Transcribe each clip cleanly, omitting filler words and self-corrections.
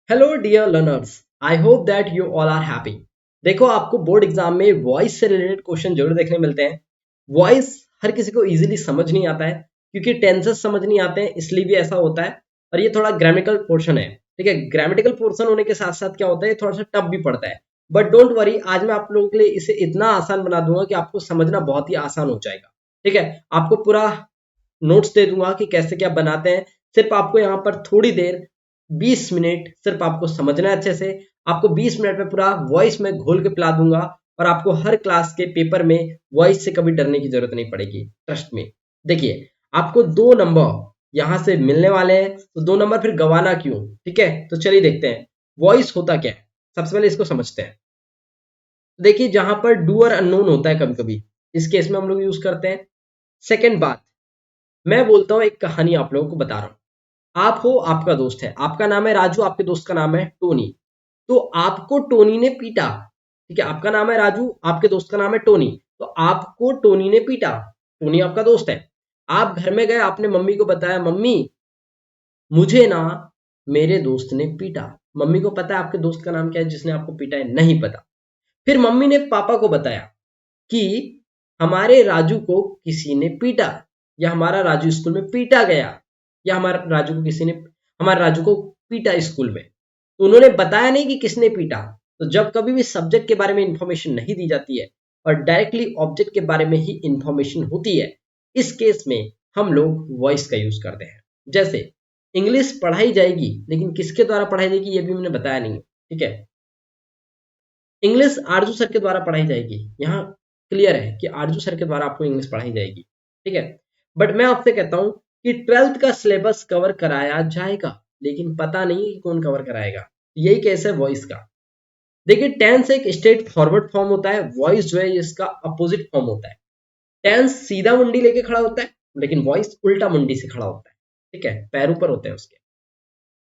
Hello dear learners, I hope that you all are happy. देखो, आपको board exam में voice से related question जरूर देखने मिलते हैं। वॉइस हर किसी को इजीली समझ नहीं आता है क्योंकि टेंसेस समझ नहीं आते हैं, इसलिए भी ऐसा होता है। और ये थोड़ा ग्रामेटिकल पोर्शन है, ठीक है। ग्रामेटिकल पोर्शन होने के साथ साथ क्या होता है, ये थोड़ा सा टफ भी पड़ता है। बट डोंट वरी, आज मैं आप लोगों के लिए इसे इतना आसान बना दूंगा कि आपको समझना बहुत ही आसान हो जाएगा। ठीक है, आपको पूरा नोट्स दे दूंगा कि कैसे क्या बनाते हैं। सिर्फ आपको यहाँ पर थोड़ी देर 20 मिनट सिर्फ आपको समझना है अच्छे से। आपको 20 मिनट में पूरा वॉइस में घोल के पिला दूंगा और आपको हर क्लास के पेपर में वॉइस से कभी डरने की जरूरत नहीं पड़ेगी, ट्रस्ट में। देखिए, आपको 2 नंबर यहाँ से मिलने वाले हैं, तो 2 नंबर फिर गवाना क्यों। ठीक है, तो चलिए देखते हैं वॉइस होता क्या है। सबसे पहले इसको समझते हैं। देखिए, जहां पर डू और अननोन होता है कभी कभी, इस केस में हम लोग यूज करते हैं। सेकेंड बात, मैं बोलता हूँ एक कहानी आप लोगों को बता रहा हूँ। आप हो, आपका दोस्त है, आपका नाम है राजू, आपके दोस्त का नाम है टोनी। तो आपको टोनी ने पीटा। ठीक है, आपका नाम है राजू, आपके दोस्त का नाम है टोनी। तो आपको टोनी ने पीटा। टोनी आपका दोस्त है। आप घर में गए, आपने मम्मी को बताया, मम्मी मुझे ना मेरे दोस्त ने पीटा। मम्मी को पता है आपके दोस्त का नाम क्या है जिसने आपको पीटा है, नहीं पता। फिर मम्मी ने पापा को बताया कि हमारे राजू को किसी ने पीटा, या हमारा राजू स्कूल में पीटा गया, या हमारा राजू को किसी ने हमारे राजू को पीटा स्कूल में। तो उन्होंने बताया नहीं कि किसने पीटा। तो जब कभी भी सब्जेक्ट के बारे में इंफॉर्मेशन नहीं दी जाती है और डायरेक्टली ऑब्जेक्ट के बारे में ही इंफॉर्मेशन होती है, इस केस में हम लोग वॉइस का यूज करते हैं। जैसे इंग्लिश पढ़ाई जाएगी, लेकिन किसके द्वारा पढ़ाई जाएगी ये भी मैंने बताया नहीं। ठीक है, इंग्लिश आरजू सर के द्वारा पढ़ाई जाएगी। यहाँ क्लियर है कि आरजू सर के द्वारा आपको इंग्लिश पढ़ाई जाएगी। ठीक है, बट मैं आपसे कहता हूं कि 12th का सिलेबस कवर कराया जाएगा, लेकिन पता नहीं कि कौन कवर कराएगा। यही केस है वॉइस का। देखिए, टेंस एक स्ट्रेट फॉरवर्ड फॉर्म होता है, वॉइस जो है इसका अपोजिट फॉर्म होता है। टेंस सीधा मुंडी लेके खड़ा होता है, लेकिन वॉइस उल्टा मुंडी से खड़ा होता है। ठीक है, पैर ऊपर होते हैं उसके।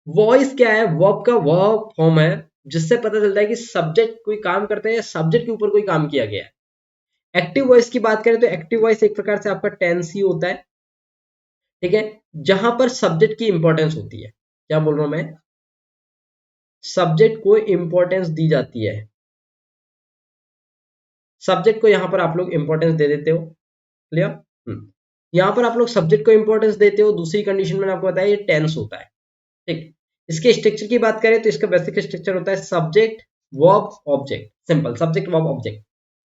वॉइस क्या है, वर्ब का वर्ब फॉर्म है, जिससे पता चलता है कि सब्जेक्ट कोई काम करते हैं, सब्जेक्ट के ऊपर कोई काम किया गया है। एक्टिव वॉइस की बात करें तो एक्टिव वॉइस एक प्रकार से आपका टेंस ही होता है। ठीक है, जहां पर सब्जेक्ट की इंपॉर्टेंस होती है। क्या बोल रहा हूं मैं, सब्जेक्ट को इंपॉर्टेंस दी जाती है। सब्जेक्ट को यहां पर आप लोग इंपॉर्टेंस दे देते हो। क्लियर। यहां पर आप लोग सब्जेक्ट को इंपॉर्टेंस देते हो। दूसरी कंडीशन में आपको बताया ये टेंस होता है। ठीक, इसके स्ट्रक्चर की बात करें तो इसका बेसिक स्ट्रक्चर होता है subject verb object, simple subject verb object.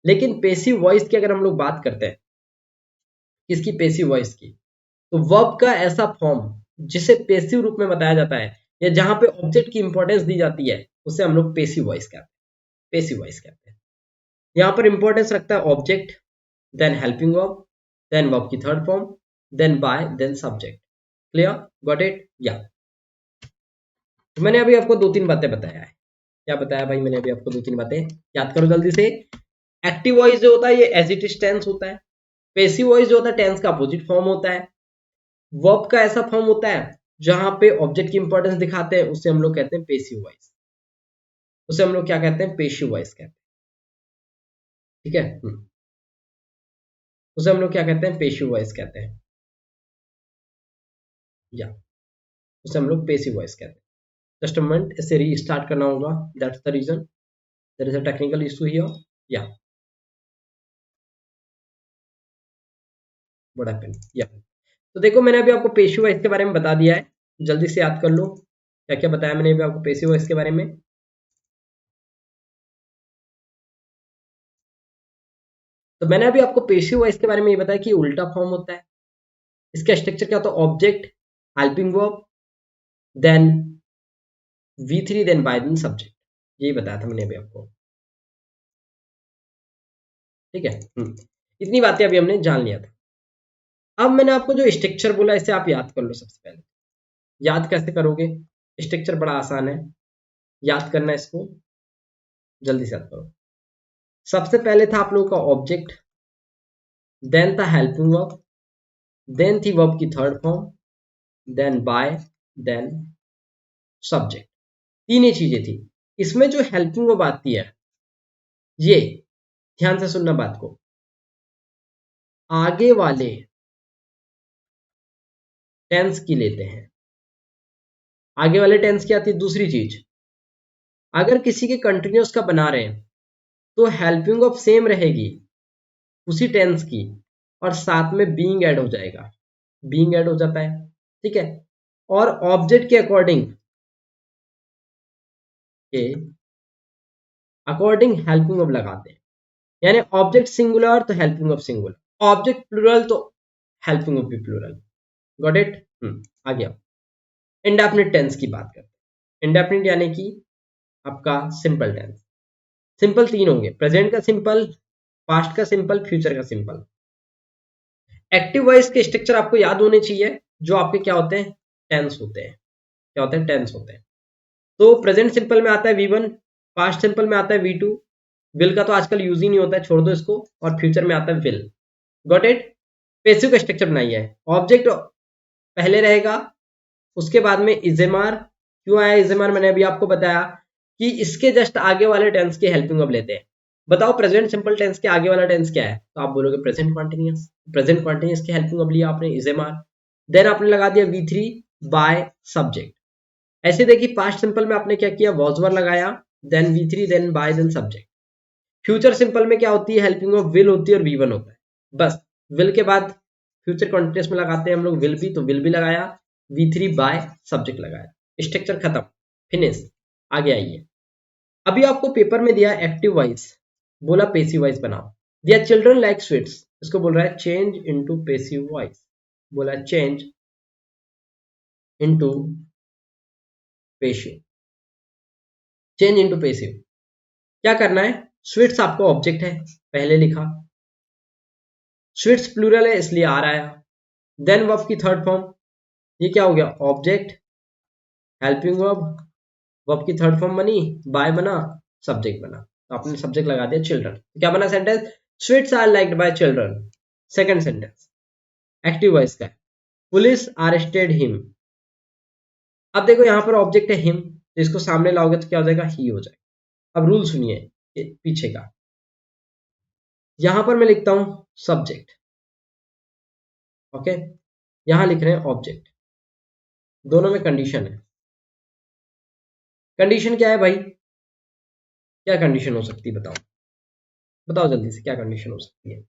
लेकिन पेसिव वॉइस की अगर हम लोग बात करते हैं, किसकी, पेसिव वॉइस की, तो वर्ब का ऐसा फॉर्म जिसे पेसिव रूप में बताया जाता है, या जहां पे ऑब्जेक्ट की इंपॉर्टेंस दी जाती है, उसे हम लोग पेसिव वॉइस कहते हैं। पेसिव वॉइस कहते हैं। यहां पर इंपॉर्टेंस रखता है object, then helping verb, then verb की third form, then by, then subject. Clear, got it, yeah. तो मैंने अभी आपको 2-3 बातें बताया है। क्या बताया भाई मैंने अभी आपको? 2-3 बातें याद करो जल्दी से। एक्टिव वॉइस जो होता है ये एज इट इज टेंस होता है। पेसिव वॉइस जो होता है टेंस का अपोजिट फॉर्म होता है। वर्ब का ऐसा फॉर्म होता है जहां पे ऑब्जेक्ट की इंपॉर्टेंस दिखाते हैं, उसे हम लोग कहते हैं पेसिव वॉइस। उसे हम लोग क्या कहते हैं, पेसिव वॉइस कहते हैं। ठीक है, उसे हम लोग क्या कहते हैं, पेसिव वॉइस कहते हैं, या उसे हम लोग पेसिव वॉइस कहते हैं। जस्ट अ मोमेंट, इसे रीस्टार्ट करना होगा, that's the reason, there is a technical issue here, या व्हाट हैपेंड, या। तो देखो, मैंने अभी आपको पेसिव वॉइस के बारे में बता दिया है। जल्दी से याद कर लो क्या क्या बताया मैंने अभी आपको पेसिव वॉइस के बारे में। तो मैंने अभी आपको पेसिव वॉइस के बारे में ये बताया कि उल्टा फॉर्म होता है। इसका स्ट्रक्चर क्या होता है, object, helping verb, then V3, then by, then subject. यही बताया था मैंने अभी आपको। ठीक है, इतनी बातें अभी हमने जान लिया था। अब मैंने आपको जो स्ट्रक्चर बोला, इसे आप याद कर लो। सबसे पहले याद कैसे करोगे, स्ट्रक्चर बड़ा आसान है याद करना, इसको जल्दी से याद करो। सबसे पहले था आप लोगों का ऑब्जेक्ट, देन था हेल्पिंग वर्ब, देन थी वर्ब की third form, then by, then subject. तीन ही चीजें थी। इसमें जो हेल्पिंग वर्ब आती है, ये ध्यान से सुनना बात को, आगे वाले टेंस की लेते हैं। आगे वाले टेंस की आती है दूसरी चीज, अगर किसी के कंटिन्यूस का बना रहे हैं तो हेल्पिंग ऑफ सेम रहेगी उसी टेंस की, और साथ में बीइंग ऐड हो जाएगा, बीइंग ऐड हो जाता है, ठीक है। और ऑब्जेक्ट के अकॉर्डिंग हेल्पिंग ऑफ लगाते हैं, यानी ऑब्जेक्ट सिंगुलर तो helping of singular, object plural तो हेल्पिंग ऑफ भी प्लूरल। Got it? आ गया। इंडेफिनिट टेंस की बात करते हैं। इंडेफिनिट यानी कि आपका सिंपल टेंस। सिंपल तीन होंगे, प्रेजेंट का सिंपल, पास्ट का सिंपल, फ्यूचर का सिंपल। एक्टिव वॉइस के स्ट्रक्चर आपको याद होने चाहिए, जो आपके क्या होते हैं, टेंस होते हैं। क्या होते हैं? टेंस होते हैं। तो प्रेजेंट सिंपल में आता है V1, पास्ट सिंपल में आता है V2, विल का तो आजकल यूज ही नहीं होता है, छोड़ दो इसको, और फ्यूचर में आता है विल। Got it? पेसिव का स्ट्रक्चर बनाइए। ऑब्जेक्ट पहले रहेगा, उसके बाद में इजेमार। क्यों आया इजेमार? मैंने अभी आपको बताया कि इसके जस्ट आगे वाले टेंस की हेल्पिंग ऑफ लेते हैं। बताओ प्रेजेंट सिंपल टेंस के आगे वाला टेंस क्या है? तो आप बोलोगे प्रेजेंट कॉन्टिन्यूअस। प्रेजेंट कॉन्टिन्यूअस की हेल्पिंग ऑफ लिया आपने, इजेमार। देन आपने लगा दिया V3 बाय सब्जेक्ट। ऐसे देखिए पास्ट सिंपल में आपने क्या किया, वॉज लगाया, then V3, then by, then subject. Future simple में क्या होती है, हेल्पिंग ऑफ विल होती है और V1 होता है, बस। विल के बाद फ्यूचर कॉन्टिन्यूअस में लगाते हैं हम लोग विल भी, तो विल भी लगाया, V3 बाय सब्जेक्ट लगाया, स्ट्रक्चर खत्म, फिनिश। आगे आइए। अभी आपको पेपर में दिया एक्टिव वॉइस, बोला पेसिव वॉइस बनाओ। दिया चिल्ड्रन लाइक स्वीट्स, इसको बोल रहा है चेंज इनटू पेसिव वॉइस, बोला change into passive, change into passive. क्या करना है? स्वीट्स आपका ऑब्जेक्ट है, पहले लिखा, स्वीट्स प्लूरल है इसलिए आ रहा है। देन वर्ब की थर्ड फॉर्म, ये क्या हो गया, ऑब्जेक्ट, हेल्पिंग वर्ब, वर्ब की थर्ड फॉर्म बनी, बाय बना, सब्जेक्ट बना, तो आपने सब्जेक्ट लगा दिया चिल्ड्रन। क्या बना sentence? Sweets are liked by children. Second sentence active voice का है, पुलिस अरेस्टेड हिम। अब देखो यहाँ पर ऑब्जेक्ट है हिम, तो इसको सामने लाओगे तो क्या हो जाएगा, ही हो जाएगा। अब रूल सुनिए पीछे का, यहां पर मैं लिखता हूं सब्जेक्ट, ओके, यहां लिख रहे हैं ऑब्जेक्ट, दोनों में कंडीशन है। कंडीशन क्या है भाई? क्या कंडीशन हो सकती है बताओ, बताओ जल्दी से, क्या कंडीशन हो सकती है?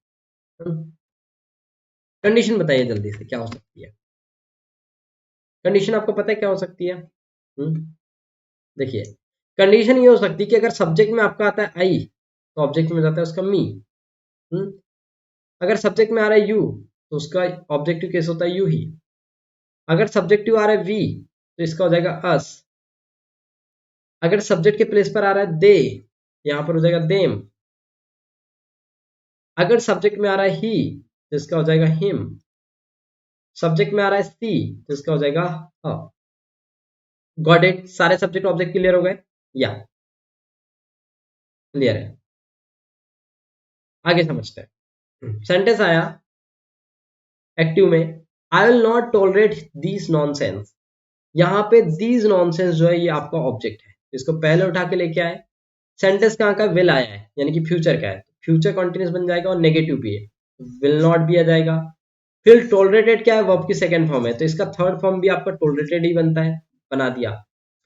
कंडीशन बताइए जल्दी से, क्या हो सकती है कंडीशन? आपको पता है क्या हो सकती है? देखिए, कंडीशन ये हो सकती है कि अगर सब्जेक्ट में आपका आता है आई, तो ऑब्जेक्ट में जाता है उसका मी। अगर सब्जेक्ट में आ रहा है यू, तो उसका ऑब्जेक्टिव केस होता है यू ही। अगर सब्जेक्टिव आ रहा है वी, तो इसका हो जाएगा अस। अगर सब्जेक्ट के प्लेस पर आ रहा है दे, यहां पर हो जाएगा देम। अगर सब्जेक्ट में आ रहा है ही, तो इसका हो जाएगा हिम। सब्जेक्ट में आ रहा है सी, तो इसका हो जाएगा ह। Got it? सारे सब्जेक्ट ऑब्जेक्ट क्लियर हो गए? या क्लियर है? आगे समझते हैं। सेंटेंस आया एक्टिव में, I will not tolerate this nonsense. यहाँ पे दीज नॉनसेंस जो है ये आपका ऑब्जेक्ट है, इसको पहले उठा के लेके आए। सेंटेंस कहाँ का? विल आया है, यानी कि फ्यूचर का है, फ्यूचर कॉन्टिन्यूस बन जाएगा और नेगेटिव भी है, विल नॉट भी आ जाएगा। फिर टॉलरेटेड क्या है, वर्ब की सेकंड फॉर्म है, तो इसका थर्ड फॉर्म भी आपका टॉलरेटेड ही बनता है, बना दिया।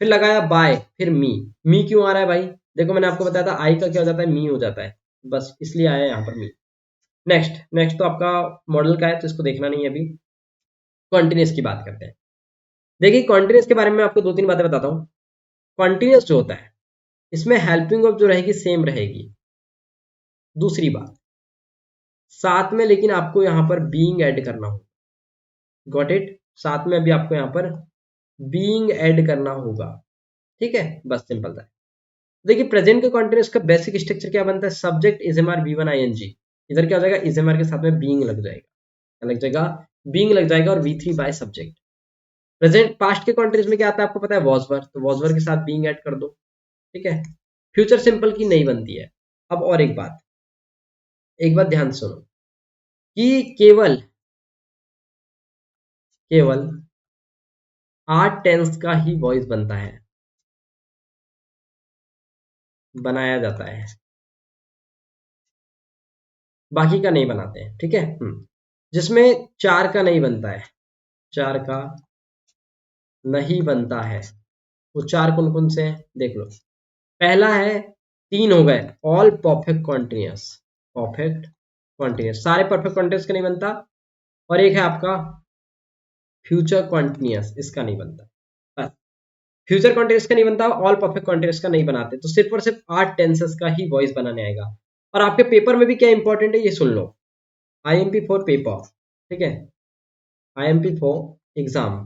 फिर लगाया बाय, फिर मी क्यों आ रहा है भाई? देखो मैंने आपको बताया था आई का क्या हो जाता है, मी हो जाता है, बस इसलिए आया यहाँ पर मी। नेक्स्ट नेक्स्ट तो आपका मॉडल का है, तो इसको देखना नहीं है अभी। कॉन्टिन्यूस की बात करते हैं। देखिए कॉन्टिन्यूस के बारे में आपको दो तीन बातें बताता हूँ। कॉन्टिन्यूस जो होता है, इसमें हेल्पिंग ऑफ जो रहेगी सेम रहेगी। दूसरी बात, साथ में लेकिन आपको यहाँ पर बीइंग ऐड करना होगा। Got it? साथ में अभी आपको यहाँ पर बीइंग ऐड करना होगा, ठीक है, बस सिंपल था। देखिए प्रेजेंट के कॉन्टिन्यूस का बेसिक स्ट्रक्चर क्या बनता है, subject is am are B one I N G. इधर क्या हो जाएगा, इज एम आर के साथ में बीइंग लग जाएगा, क्या लग जाएगा, बीइंग लग जाएगा, और we three by subject. Present past के कॉन्टिन्यूस में क्या आता है आपको पता है, वॉज वर, तो वॉज वर के साथ बीइंग ऐड कर दो, ठीक है। फ्यूचर सिंपल की नहीं बनती है। अब और एक बात ध्यान से सुनो, कि केवल केवल आठ टेंस का ही वॉइस बनता है, बनाया जाता है, बाकी का नहीं बनाते हैं, ठीक है। जिसमें चार का नहीं बनता है, चार का नहीं बनता है, वो चार कौन कौन से हैं देख लो। पहला है, 3 हो गए, all perfect continuous, perfect continuous, सारे परफेक्ट कॉन्टिन्यूअस का नहीं बनता। और एक है आपका फ्यूचर कॉन्टिन्यूअस, इसका नहीं बनता। फ्यूचर कॉन्टिन्यूअस का नहीं बनता, ऑल परफेक्ट कॉन्टिन्यूअस का नहीं बनाते, तो सिर्फ और सिर्फ 8 टेंसेस का ही वॉइस बनाने आएगा। और आपके पेपर में भी क्या इंपॉर्टेंट है ये सुन लो, आईएमपी फॉर पेपर, ठीक है, आईएमपी फॉर एग्जाम,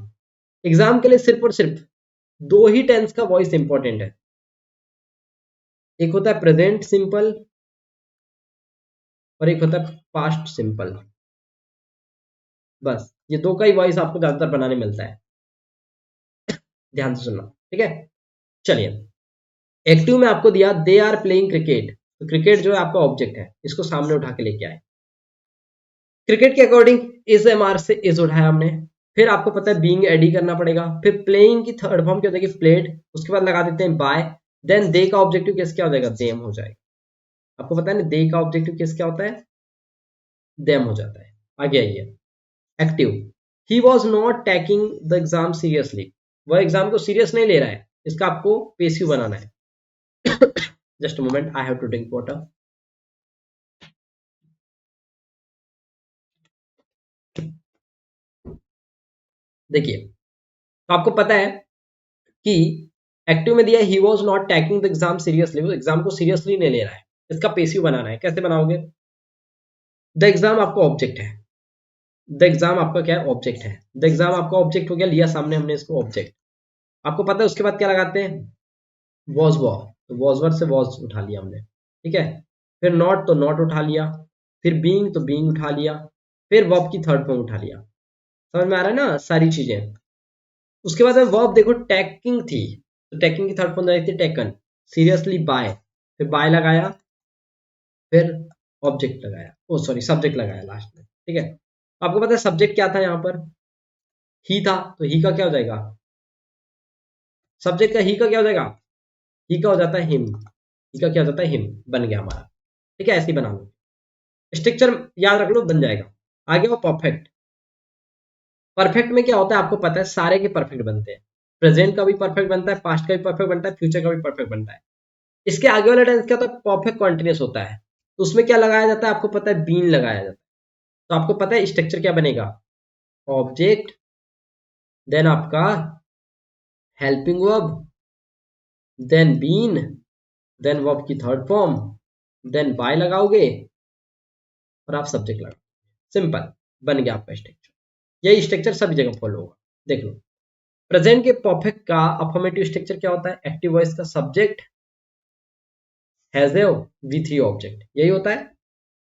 एग्जाम के लिए सिर्फ और सिर्फ 2 ही टेंस का वॉइस इंपॉर्टेंट है, एक होता है प्रेजेंट सिंपल और एक होता है पास्ट सिंपल। बस ये 2 का ही वॉइस आपको ज्यादातर बनाने मिलता है, ध्यान से सुनना, ठीक है। चलिए, एक्टिव में आपको दिया दे आर प्लेइंग क्रिकेट, तो क्रिकेट जो है आपका ऑब्जेक्ट है, इसको सामने उठा के लेके आए। क्रिकेट के अकॉर्डिंग इज एम आर से इज उठाया हमने, फिर आपको पता है बीइंग एडी करना पड़ेगा, फिर प्लेइंग की थर्ड फॉर्म क्या हो जाएगी, प्लेड, उसके बाद लगा देते हैं बाय, देन दे का ऑब्जेक्टिव केस क्या हो जाएगा, देम हो जाएगा। आपको पता है ना दे का ऑब्जेक्टिव केस क्या होता है, देम हो जाता है। आगे आइए, active, he was not taking the exam seriously, वह एग्जाम को सीरियस नहीं ले रहा है, इसका आपको पेसिव बनाना है। Just moment, I have to drink water. देखिए, तो आपको पता है कि एक्टिव में दिया he was not taking the exam seriously, वो एग्जाम को सीरियसली नहीं ले रहा है, इसका पेसिव बनाना है। कैसे बनाओगे, द एग्जाम आपका ऑब्जेक्ट है, द एग्जाम आपका क्या है, ऑब्जेक्ट है, द एग्जाम आपका ऑब्जेक्ट हो गया, लिया सामने हमने इसको ऑब्जेक्ट। आपको पता है उसके बाद क्या लगाते हैं, वॉज वॉ, तो वॉज वर्ड से वॉज उठा लिया हमने, ठीक है। फिर नॉट तो नॉट उठा लिया, फिर बीइंग तो बीइंग उठा लिया, फिर वर्ब की थर्ड फॉर्म उठा लिया। समझ में आ रहा है ना सारी चीजें। उसके बाद में वर्ब देखो टेकिंग थी, तो टेकिंग की थर्ड फॉर्म थी टेकन, सीरियसली बाय, फिर बाय लगाया, फिर ऑब्जेक्ट लगाया, ओ सॉरी सब्जेक्ट लगाया लास्ट में, ठीक है। आपको पता है सब्जेक्ट क्या था यहाँ पर, ही था, तो ही का क्या हो जाएगा, सब्जेक्ट का ही का क्या हो जाएगा, ही का हो जाता है हिम, ही का क्या हो जाता है हिम, बन गया हमारा, ठीक है। ऐसे ही बना लो, स्ट्रक्चर याद रख लो, बन जाएगा। आगे वो परफेक्ट, परफेक्ट में क्या होता है आपको पता है, सारे के परफेक्ट बनते हैं, प्रेजेंट का भी परफेक्ट बनता है, पास्ट का भी परफेक्ट बनता है, फ्यूचर का भी परफेक्ट बनता है। इसके आगे वाला टेंस क्या होता है, परफेक्ट कॉन्टिन्यूस होता है, तो उसमें क्या लगाया जाता है आपको पता है, बीन लगाया जाता है। तो आपको पता है स्ट्रक्चर क्या बनेगा, ऑब्जेक्ट, देन आपका helping verb, then been, then verb की थर्ड फॉर्म, देन बाय लगाओगे और आप सब्जेक्ट लगाओ, सिंपल, बन गया आपका स्ट्रक्चर। यही स्ट्रक्चर सभी जगह फॉलो होगा। देख लो, प्रेजेंट के परफेक्ट का अफर्मेटिव स्ट्रक्चर क्या होता है, एक्टिव वॉइस का सब्जेक्ट हैजेव V3 ऑब्जेक्ट, यही होता है।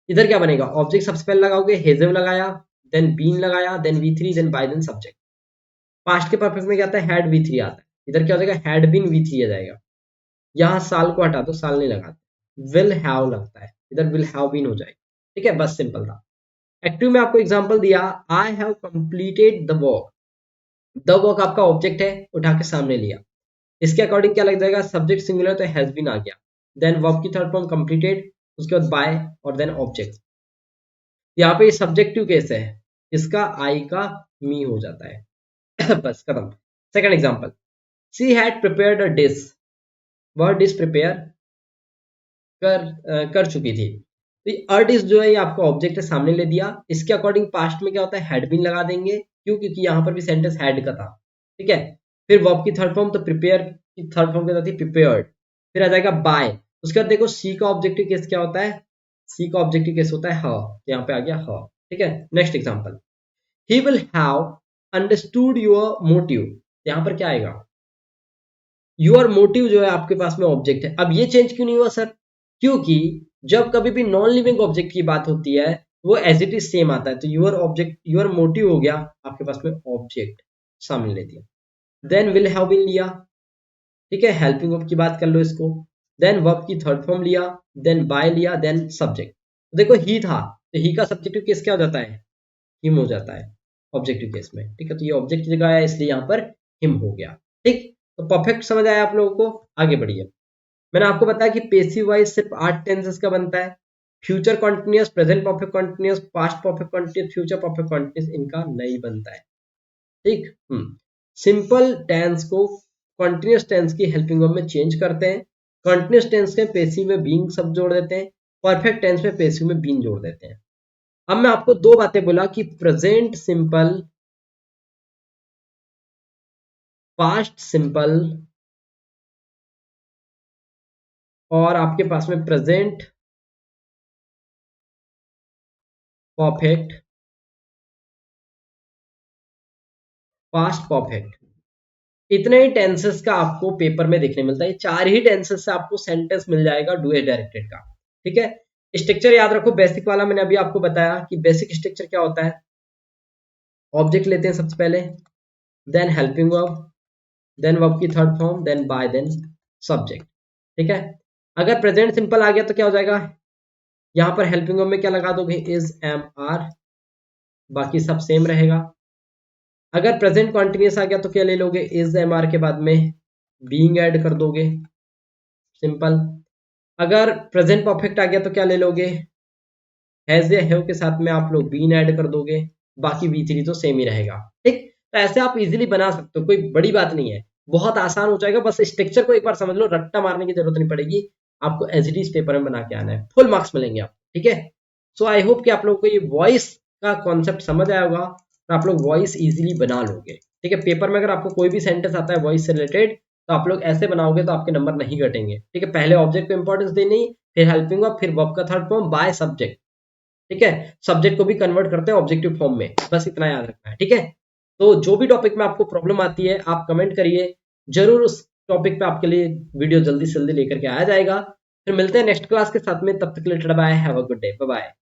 इधर क्या बनेगा, ऑब्जेक्ट सबसे पहले लगाओगे, हेजेव लगाया, देन बीन लगाया, then V3, then by, then subject. Past के परफेक्ट में क्या आता है, हैड V3 आता है, इधर क्या हो जाएगा, हैड बीन V3 आ जाएगा। यहाँ साल को हटा दो, साल नहीं लगाते, विल हैव लगता है, इधर विल हैव बीन हो जाएगा, ठीक है। बस सिंपल था। एक्टिव में आपको एग्जांपल दिया, I have completed the work, the work आपका ऑब्जेक्ट है, उठा के सामने लिया, इसके अकॉर्डिंग क्या लग जाएगा, सब्जेक्ट सिंगुलर तो हैज बीन आ गया, देन वर्ब की थर्ड फॉर्म कंप्लीटेड, उसके बाद बाय और देन ऑब्जेक्ट। यहाँ पे सब्जेक्टिव केस है, इसका आई का मी हो जाता है। बस खत्म। Second example, she had prepared a dish, वह डिश प्रिपेयर कर चुकी थी। तो अ डिश जो है ये आपका ऑब्जेक्ट है, सामने ले दिया, इसके अकॉर्डिंग पास्ट में क्या होता है, हैड बीन लगा देंगे, क्यों, क्योंकि यहाँ पर भी सेंटेंस हैड का था, ठीक है। फिर वर्ब की थर्ड फॉर्म, तो प्रिपेयर की थर्ड फॉर्म क्या होती है, प्रिपेयर्ड, फिर आ जाएगा बाय। उसके बाद देखो सी का ऑब्जेक्टिव केस क्या होता है, सी का ऑब्जेक्टिव केस होता है ह, यहाँ पे आ गया ह, ठीक है। Next example, he will have understood your motive, यहाँ पर क्या आएगा, योर मोटिव जो है आपके पास में ऑब्जेक्ट है। अब ये चेंज क्यों नहीं हुआ सर, क्योंकि जब कभी भी नॉन लिविंग ऑब्जेक्ट की बात होती है वो एज इट इज सेम आता है, तो योर ऑब्जेक्ट, योर मोटिव हो गया आपके पास में ऑब्जेक्ट, सामने ले दिया, देन विल हैव बीन लिया, ठीक है, हेल्पिंग वर्ब की बात कर लो इसको, देन वर्ब की थर्ड फॉर्म लिया, देन बाय लिया, देन सब्जेक्ट। देखो ही था, तो ही का सब्जेक्टिव केस क्या हो जाता है, हिम हो जाता है ऑब्जेक्टिव केस में, ठीक है। तो ये ऑब्जेक्ट की जगह है, इसलिए यहाँ पर हिम हो गया, ठीक। तो परफेक्ट समझ आया आप लोगों को, आगे बढ़िए। मैंने आपको बताया कि पेसिव वाइज सिर्फ 8 टेंसेस का बनता है, future continuous, present perfect continuous, past perfect continuous, future perfect continuous इनका नहीं बनता है, ठीक। सिंपल टेंस को कॉन्टिन्यूअस टेंस की हेल्पिंग वर्ब में चेंज करते हैं, कंटिन्यूस टेंस में पेसिव में बीइंग सब जोड़ देते हैं, परफेक्ट टेंस में पेसिव में बीइंग जोड़ देते हैं। अब मैं आपको दो बातें बोला कि प्रेजेंट सिंपल, पास्ट सिंपल और आपके पास में प्रेजेंट परफेक्ट, पास्ट परफेक्ट, इतने ही टेंसेस का आपको पेपर में देखने मिलता है। चार ही टेंसेस से आपको सेंटेंस मिल जाएगा डू एज डायरेक्टेड का। ठीक है, स्ट्रक्चर याद रखो, बेसिक वाला मैंने अभी आपको बताया कि बेसिक स्ट्रक्चर क्या होता है। ऑब्जेक्ट लेते हैं सबसे पहले, then helping verb, then verb की third form, then by, then subject. ठीक है, अगर प्रेजेंट सिंपल आ गया तो क्या हो जाएगा, यहां पर हेल्पिंग वर्ब में क्या लगा दोगे, इज, एम, आर, बाकी सब सेम रहेगा। अगर प्रेजेंट कॉन्टिन्यूस आ गया तो क्या ले लोगे, इज, एम, आर के बाद में बीइंग ऐड कर दोगे, सिंपल। अगर प्रेजेंट परफेक्ट आ गया तो क्या ले लोगे, हैज या हैव के साथ में आप लोग बीन ऐड कर दोगे, बाकी V3 तो सेम ही रहेगा। ठीक, तो ऐसे आप इजीली बना सकते हो, कोई बड़ी बात नहीं है, बहुत आसान हो जाएगा। बस स्ट्रक्चर को एक बार समझ लो, रट्टा मारने की जरूरत नहीं पड़ेगी, आपको एज इट इज पेपर में बना के आना है, फुल मार्क्स मिलेंगे आपको। ठीक है, सो आई होप कि आप लोगों को ये वॉइस का कॉन्सेप्ट समझ आया होगा और आप लोग वॉइस इजीली बना लोगे। ठीक है, पेपर में अगर आपको कोई भी सेंटेंस आता है वॉइस से रिलेटेड तो आप लोग ऐसे बनाओगे तो आपके नंबर नहीं घटेंगे। ठीक है, पहले ऑब्जेक्ट को इंपॉर्टेंस देनी, फिर हेल्पिंग वर्ब, फिर वर्ब का थर्ड फॉर्म, बाय सब्जेक्ट। ठीक है, सब्जेक्ट को भी कन्वर्ट करते हैं ऑब्जेक्टिव फॉर्म में, बस इतना याद रखना है। ठीक है, तो जो भी टॉपिक में आपको प्रॉब्लम आती है आप कमेंट करिए, जरूर उस टॉपिक पे आपके लिए वीडियो जल्दी से जल्दी लेकर के आया जाएगा। फिर मिलते हैं नेक्स्ट क्लास के साथ में, तब तक के लिए bye, have a good day, bye bye.